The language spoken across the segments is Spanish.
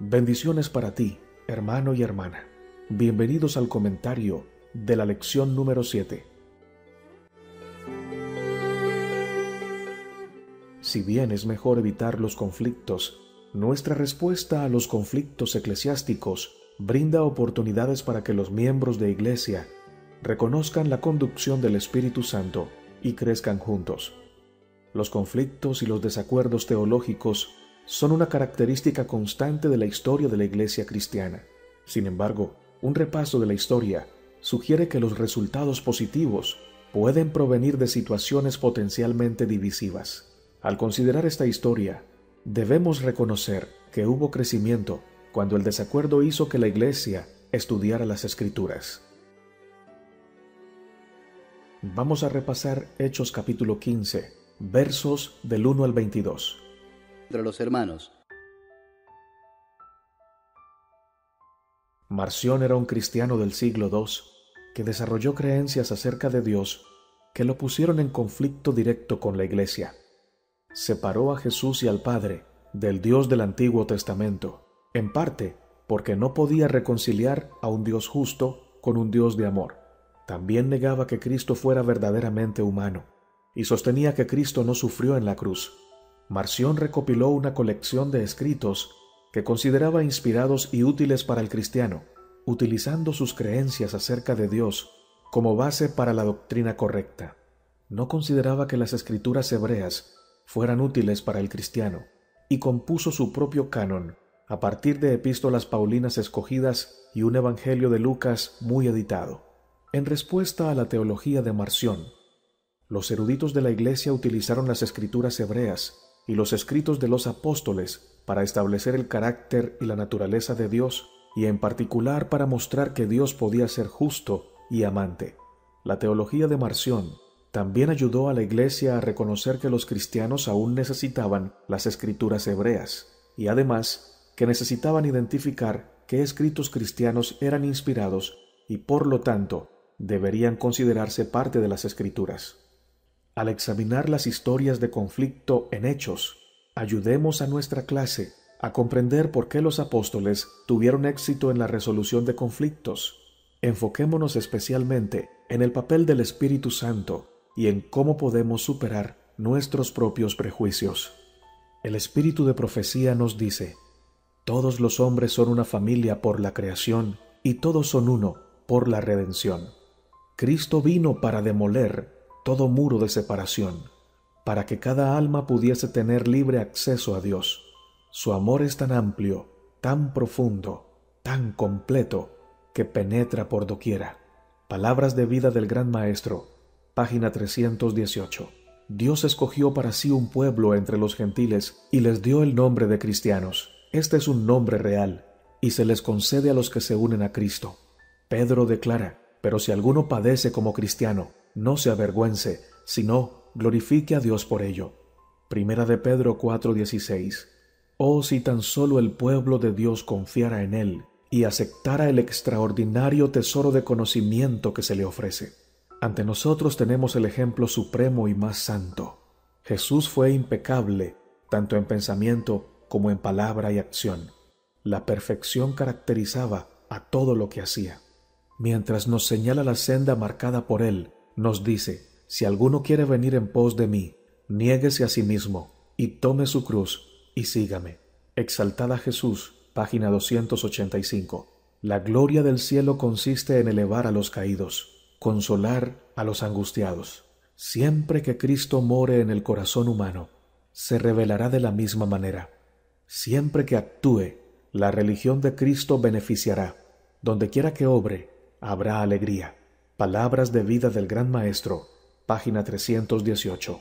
Bendiciones para ti, hermano y hermana. Bienvenidos al comentario de la lección número 7. Si bien es mejor evitar los conflictos, nuestra respuesta a los conflictos eclesiásticos brinda oportunidades para que los miembros de Iglesia reconozcan la conducción del Espíritu Santo y crezcan juntos. Los conflictos y los desacuerdos teológicos son una característica constante de la historia de la Iglesia cristiana. Sin embargo, un repaso de la historia sugiere que los resultados positivos pueden provenir de situaciones potencialmente divisivas. Al considerar esta historia, debemos reconocer que hubo crecimiento cuando el desacuerdo hizo que la Iglesia estudiara las Escrituras. Vamos a repasar Hechos capítulo 15, versos del 1 al 22. Entre los hermanos. Marción era un cristiano del siglo II que desarrolló creencias acerca de Dios que lo pusieron en conflicto directo con la Iglesia. Separó a Jesús y al Padre del Dios del Antiguo Testamento, en parte porque no podía reconciliar a un Dios justo con un Dios de amor. También negaba que Cristo fuera verdaderamente humano y sostenía que Cristo no sufrió en la cruz. Marción recopiló una colección de escritos que consideraba inspirados y útiles para el cristiano, utilizando sus creencias acerca de Dios como base para la doctrina correcta. No consideraba que las escrituras hebreas fueran útiles para el cristiano y compuso su propio canon a partir de epístolas paulinas escogidas y un evangelio de Lucas muy editado. En respuesta a la teología de Marción, los eruditos de la Iglesia utilizaron las escrituras hebreas y los escritos de los apóstoles para establecer el carácter y la naturaleza de Dios, y en particular para mostrar que Dios podía ser justo y amante. La teología de Marción también ayudó a la Iglesia a reconocer que los cristianos aún necesitaban las escrituras hebreas, y además que necesitaban identificar qué escritos cristianos eran inspirados y por lo tanto deberían considerarse parte de las escrituras. Al examinar las historias de conflicto en Hechos, ayudemos a nuestra clase a comprender por qué los apóstoles tuvieron éxito en la resolución de conflictos. Enfoquémonos especialmente en el papel del Espíritu Santo y en cómo podemos superar nuestros propios prejuicios. El Espíritu de profecía nos dice: todos los hombres son una familia por la creación y todos son uno por la redención. Cristo vino para demoler todo muro de separación, para que cada alma pudiese tener libre acceso a Dios. Su amor es tan amplio, tan profundo, tan completo, que penetra por doquiera. Palabras de vida del Gran Maestro, página 318. Dios escogió para sí un pueblo entre los gentiles y les dio el nombre de cristianos. Este es un nombre real y se les concede a los que se unen a Cristo. Pedro declara: pero si alguno padece como cristiano, no se avergüence, sino glorifique a Dios por ello. Primera de Pedro 4:16. Oh, si tan solo el pueblo de Dios confiara en Él y aceptara el extraordinario tesoro de conocimiento que se le ofrece. Ante nosotros tenemos el ejemplo supremo y más santo. Jesús fue impecable, tanto en pensamiento como en palabra y acción. La perfección caracterizaba a todo lo que hacía. Mientras nos señala la senda marcada por Él, nos dice: si alguno quiere venir en pos de mí, niéguese a sí mismo y tome su cruz y sígame. Exaltada Jesús, página 285. La gloria del cielo consiste en elevar a los caídos, consolar a los angustiados. Siempre que Cristo more en el corazón humano, se revelará de la misma manera. Siempre que actúe, la religión de Cristo beneficiará. Donde quiera que obre, habrá alegría. Palabras de vida del Gran Maestro, página 318.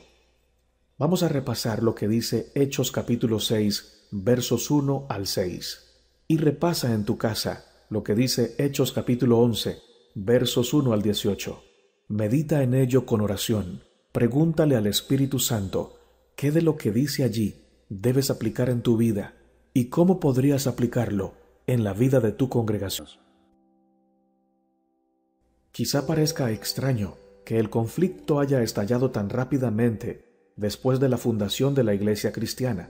Vamos a repasar lo que dice Hechos capítulo 6, versos 1 al 6. Y repasa en tu casa lo que dice Hechos capítulo 11, versos 1 al 18. Medita en ello con oración. Pregúntale al Espíritu Santo qué de lo que dice allí debes aplicar en tu vida y cómo podrías aplicarlo en la vida de tu congregación. Quizá parezca extraño que el conflicto haya estallado tan rápidamente después de la fundación de la Iglesia cristiana,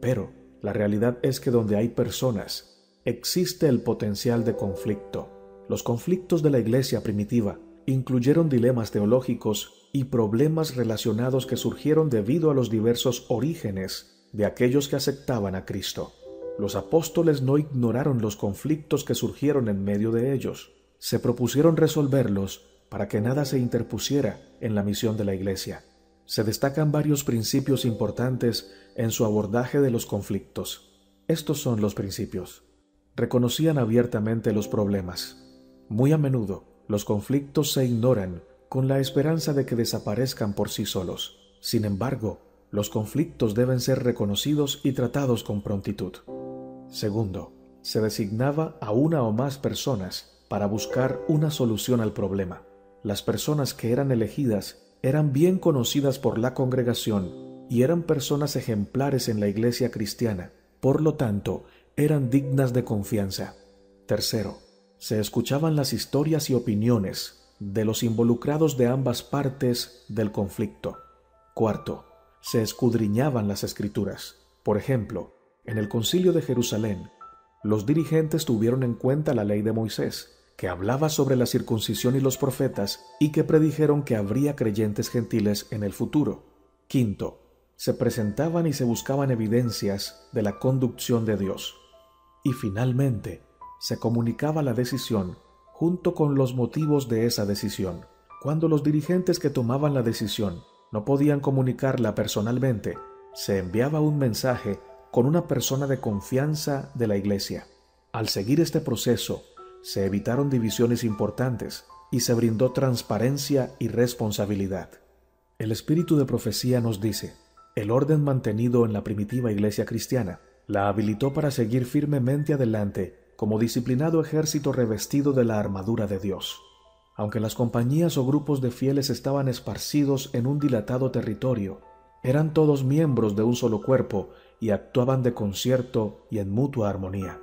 pero La realidad es que donde hay personas, existe el potencial de conflicto. Los conflictos de la iglesia primitiva incluyeron dilemas teológicos y problemas relacionados que surgieron debido a los diversos orígenes de aquellos que aceptaban a Cristo. Los apóstoles no ignoraron los conflictos que surgieron en medio de ellos. Se propusieron resolverlos para que nada se interpusiera en la misión de la iglesia. Se destacan varios principios importantes en su abordaje de los conflictos. Estos son los principios. Reconocían abiertamente los problemas. Muy a menudo, los conflictos se ignoran con la esperanza de que desaparezcan por sí solos. Sin embargo, los conflictos deben ser reconocidos y tratados con prontitud. Segundo, se designaba a una o más personas para buscar una solución al problema. Las personas que eran elegidas eran bien conocidas por la congregación y eran personas ejemplares en la iglesia cristiana. Por lo tanto, eran dignas de confianza. Tercero, se escuchaban las historias y opiniones de los involucrados de ambas partes del conflicto. Cuarto, se escudriñaban las Escrituras. Por ejemplo, en el Concilio de Jerusalén, los dirigentes tuvieron en cuenta la ley de Moisés, que hablaba sobre la circuncisión y los profetas y que predijeron que habría creyentes gentiles en el futuro. Quinto, se presentaban y se buscaban evidencias de la conducción de Dios. Y finalmente, se comunicaba la decisión junto con los motivos de esa decisión. Cuando los dirigentes que tomaban la decisión no podían comunicarla personalmente, se enviaba un mensaje con una persona de confianza de la iglesia. Al seguir este proceso, se evitaron divisiones importantes y se brindó transparencia y responsabilidad. El espíritu de profecía nos dice, el orden mantenido en la primitiva iglesia cristiana la habilitó para seguir firmemente adelante como disciplinado ejército revestido de la armadura de Dios. Aunque las compañías o grupos de fieles estaban esparcidos en un dilatado territorio, eran todos miembros de un solo cuerpo y actuaban de concierto y en mutua armonía.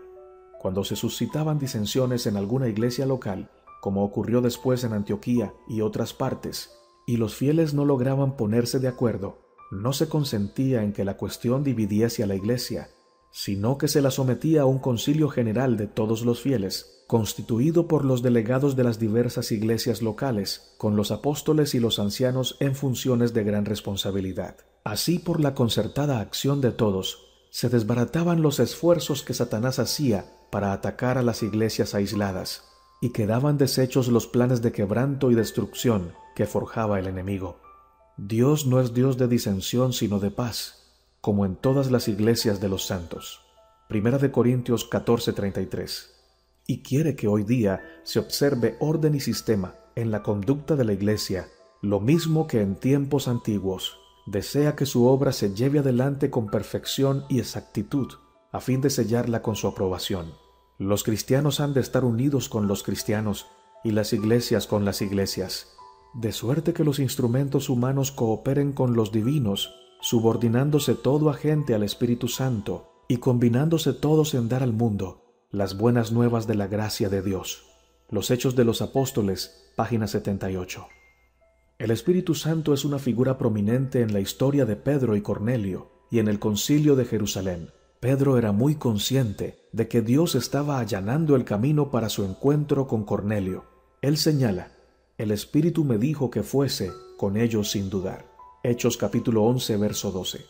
Cuando se suscitaban disensiones en alguna iglesia local, como ocurrió después en Antioquía y otras partes, y los fieles no lograban ponerse de acuerdo, no se consentía en que la cuestión dividiese a la iglesia, sino que se la sometía a un concilio general de todos los fieles, constituido por los delegados de las diversas iglesias locales, con los apóstoles y los ancianos en funciones de gran responsabilidad. Así, por la concertada acción de todos, se desbarataban los esfuerzos que Satanás hacía para atacar a las iglesias aisladas, y quedaban deshechos los planes de quebranto y destrucción que forjaba el enemigo. Dios no es Dios de disensión, sino de paz, como en todas las iglesias de los santos. 1 Corintios 14:33. Y quiere que hoy día se observe orden y sistema en la conducta de la iglesia, lo mismo que en tiempos antiguos. Desea que su obra se lleve adelante con perfección y exactitud, a fin de sellarla con su aprobación. Los cristianos han de estar unidos con los cristianos y las iglesias con las iglesias, de suerte que los instrumentos humanos cooperen con los divinos, subordinándose todo agente al Espíritu Santo y combinándose todos en dar al mundo las buenas nuevas de la gracia de Dios. Los Hechos de los Apóstoles, página 78. El Espíritu Santo es una figura prominente en la historia de Pedro y Cornelio y en el Concilio de Jerusalén. Pedro era muy consciente de que Dios estaba allanando el camino para su encuentro con Cornelio. Él señala, el Espíritu me dijo que fuese con ellos sin dudar. Hechos capítulo 11, verso 12.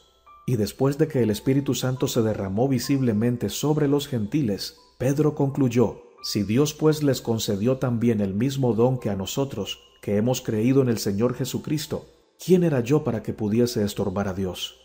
Y después de que el Espíritu Santo se derramó visiblemente sobre los gentiles, Pedro concluyó, si Dios pues les concedió también el mismo don que a nosotros, que hemos creído en el Señor Jesucristo, ¿quién era yo para que pudiese estorbar a Dios?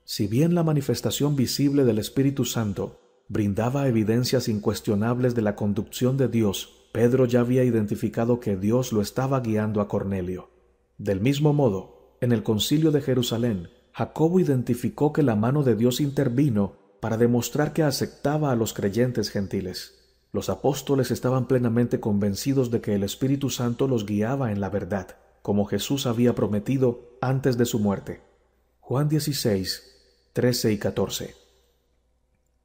Si bien la manifestación visible del Espíritu Santo brindaba evidencias incuestionables de la conducción de Dios, Pedro ya había identificado que Dios lo estaba guiando a Cornelio. Del mismo modo, en el Concilio de Jerusalén, Jacobo identificó que la mano de Dios intervino para demostrar que aceptaba a los creyentes gentiles. Los apóstoles estaban plenamente convencidos de que el Espíritu Santo los guiaba en la verdad, como Jesús había prometido antes de su muerte. Juan 16, 13 y 14.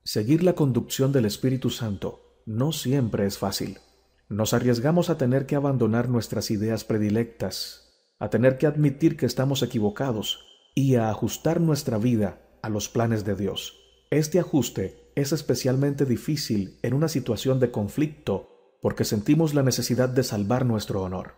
Seguir la conducción del Espíritu Santo no siempre es fácil. Nos arriesgamos a tener que abandonar nuestras ideas predilectas, a tener que admitir que estamos equivocados y a ajustar nuestra vida a los planes de Dios. Este ajuste es especialmente difícil en una situación de conflicto porque sentimos la necesidad de salvar nuestro honor.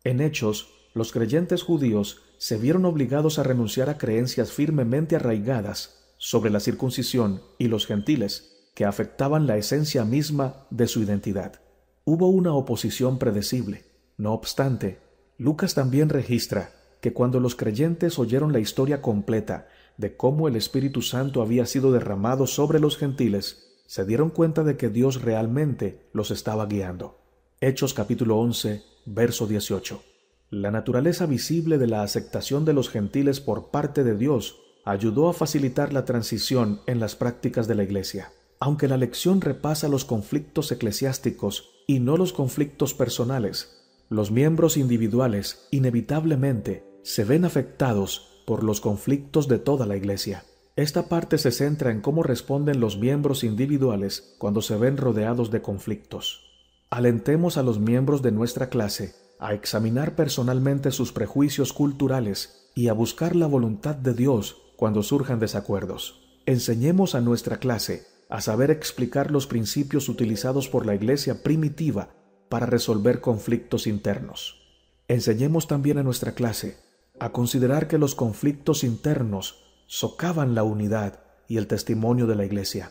En Hechos, los creyentes judíos se vieron obligados a renunciar a creencias firmemente arraigadas sobre la circuncisión y los gentiles, que afectaban la esencia misma de su identidad. Hubo una oposición predecible. No obstante, Lucas también registra que cuando los creyentes oyeron la historia completa de cómo el Espíritu Santo había sido derramado sobre los gentiles, se dieron cuenta de que Dios realmente los estaba guiando. Hechos capítulo 11, verso 18. La naturaleza visible de la aceptación de los gentiles por parte de Dios ayudó a facilitar la transición en las prácticas de la Iglesia. Aunque la lección repasa los conflictos eclesiásticos y no los conflictos personales, los miembros individuales inevitablemente se ven afectados por los conflictos de toda la Iglesia. Esta parte se centra en cómo responden los miembros individuales cuando se ven rodeados de conflictos. Alentemos a los miembros de nuestra clase a examinar personalmente sus prejuicios culturales y a buscar la voluntad de Dios cuando surjan desacuerdos. Enseñemos a nuestra clase a saber explicar los principios utilizados por la Iglesia primitiva para resolver conflictos internos. Enseñemos también a nuestra clase a considerar que los conflictos internos socavan la unidad y el testimonio de la Iglesia.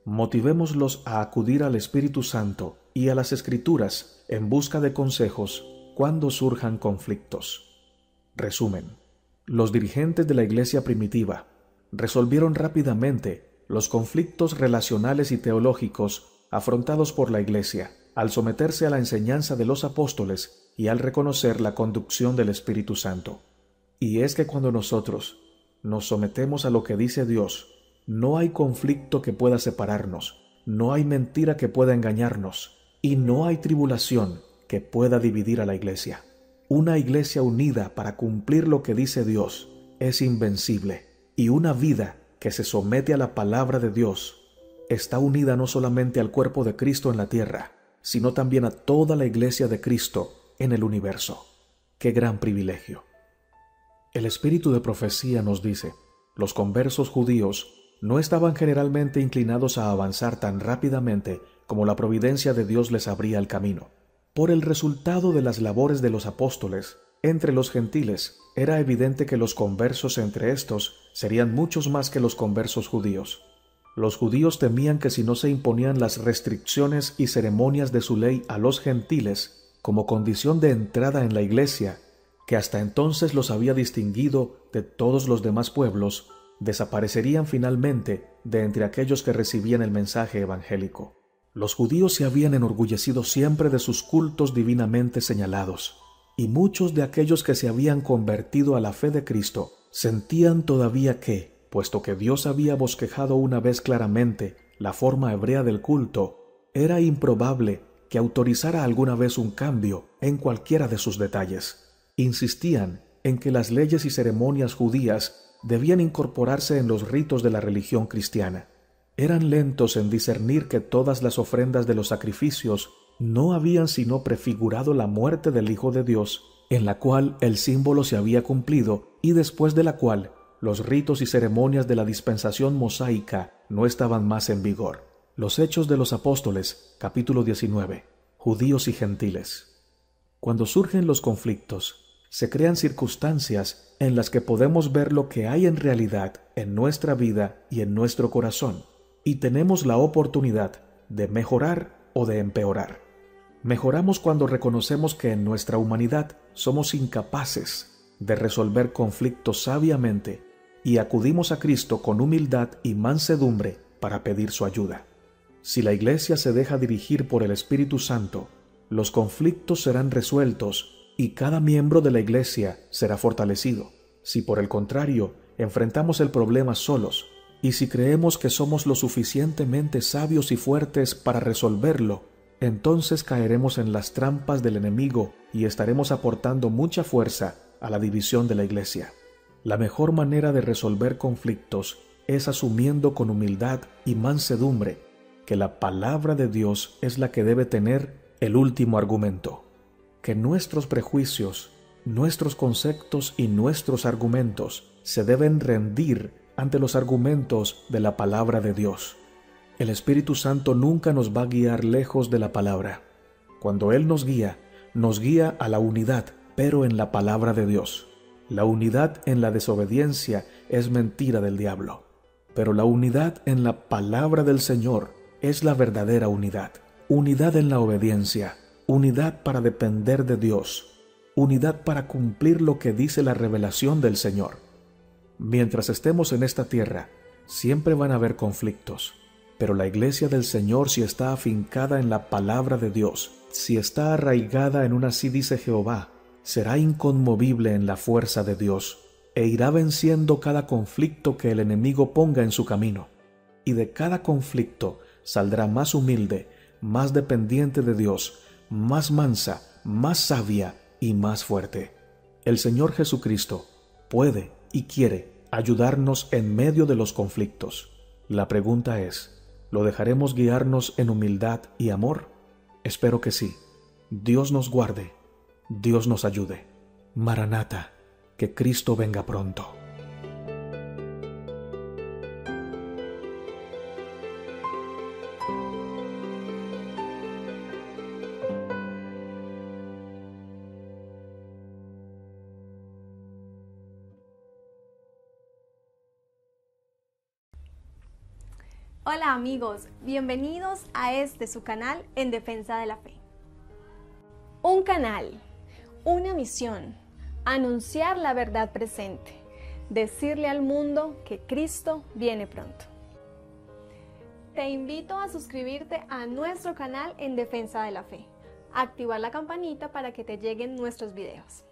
Motivémoslos a acudir al Espíritu Santo y a las Escrituras en busca de consejos cuando surjan conflictos. Resumen: los dirigentes de la Iglesia primitiva resolvieron rápidamente los conflictos relacionales y teológicos afrontados por la Iglesia al someterse a la enseñanza de los apóstoles y al reconocer la conducción del Espíritu Santo. Y es que cuando nosotros nos sometemos a lo que dice Dios, no hay conflicto que pueda separarnos, no hay mentira que pueda engañarnos, y no hay tribulación que pueda dividir a la Iglesia. Una Iglesia unida para cumplir lo que dice Dios es invencible, y una vida que se somete a la palabra de Dios está unida no solamente al cuerpo de Cristo en la tierra, sino también a toda la Iglesia de Cristo en el universo. ¡Qué gran privilegio! El espíritu de profecía nos dice: los conversos judíos no estaban generalmente inclinados a avanzar tan rápidamente como la providencia de Dios les abría el camino. Por el resultado de las labores de los apóstoles entre los gentiles, era evidente que los conversos entre estos serían muchos más que los conversos judíos. Los judíos temían que si no se imponían las restricciones y ceremonias de su ley a los gentiles como condición de entrada en la Iglesia, que hasta entonces los había distinguido de todos los demás pueblos, desaparecerían finalmente de entre aquellos que recibían el mensaje evangélico. Los judíos se habían enorgullecido siempre de sus cultos divinamente señalados, y muchos de aquellos que se habían convertido a la fe de Cristo sentían todavía que, puesto que Dios había bosquejado una vez claramente la forma hebrea del culto, era improbable que autorizara alguna vez un cambio en cualquiera de sus detalles. Insistían en que las leyes y ceremonias judías debían incorporarse en los ritos de la religión cristiana. Eran lentos en discernir que todas las ofrendas de los sacrificios no habían sino prefigurado la muerte del Hijo de Dios, en la cual el símbolo se había cumplido y después de la cual los ritos y ceremonias de la dispensación mosaica no estaban más en vigor. Los Hechos de los Apóstoles, capítulo 19. Judíos y gentiles. Cuando surgen los conflictos, se crean circunstancias en las que podemos ver lo que hay en realidad en nuestra vida y en nuestro corazón, y tenemos la oportunidad de mejorar o de empeorar. Mejoramos cuando reconocemos que en nuestra humanidad somos incapaces de resolver conflictos sabiamente y acudimos a Cristo con humildad y mansedumbre para pedir su ayuda. Si la Iglesia se deja dirigir por el Espíritu Santo, los conflictos serán resueltos y cada miembro de la Iglesia será fortalecido. Si por el contrario enfrentamos el problema solos, y si creemos que somos lo suficientemente sabios y fuertes para resolverlo, entonces caeremos en las trampas del enemigo y estaremos aportando mucha fuerza a la división de la Iglesia. La mejor manera de resolver conflictos es asumiendo con humildad y mansedumbre que la palabra de Dios es la que debe tener el último argumento. Que nuestros prejuicios, nuestros conceptos y nuestros argumentos se deben rendir ante los argumentos de la palabra de Dios. El Espíritu Santo nunca nos va a guiar lejos de la palabra. Cuando Él nos guía a la unidad, pero en la palabra de Dios. La unidad en la desobediencia es mentira del diablo, pero la unidad en la palabra del Señor es la verdadera unidad. Unidad en la obediencia, unidad para depender de Dios, unidad para cumplir lo que dice la revelación del Señor. Mientras estemos en esta tierra, siempre van a haber conflictos, pero la iglesia del Señor, si está afincada en la palabra de Dios, si está arraigada en un así dice Jehová, será inconmovible en la fuerza de Dios e irá venciendo cada conflicto que el enemigo ponga en su camino. Y de cada conflicto saldrá más humilde, más dependiente de Dios, más mansa, más sabia y más fuerte. El Señor Jesucristo puede y quiere ayudarnos en medio de los conflictos. La pregunta es, ¿lo dejaremos guiarnos en humildad y amor? Espero que sí. Dios nos guarde. Dios nos ayude. Maranata, que Cristo venga pronto. Hola amigos, bienvenidos a su canal En Defensa de la Fe. Un canal, una misión, anunciar la verdad presente, decirle al mundo que Cristo viene pronto. Te invito a suscribirte a nuestro canal En Defensa de la Fe, activar la campanita para que te lleguen nuestros videos.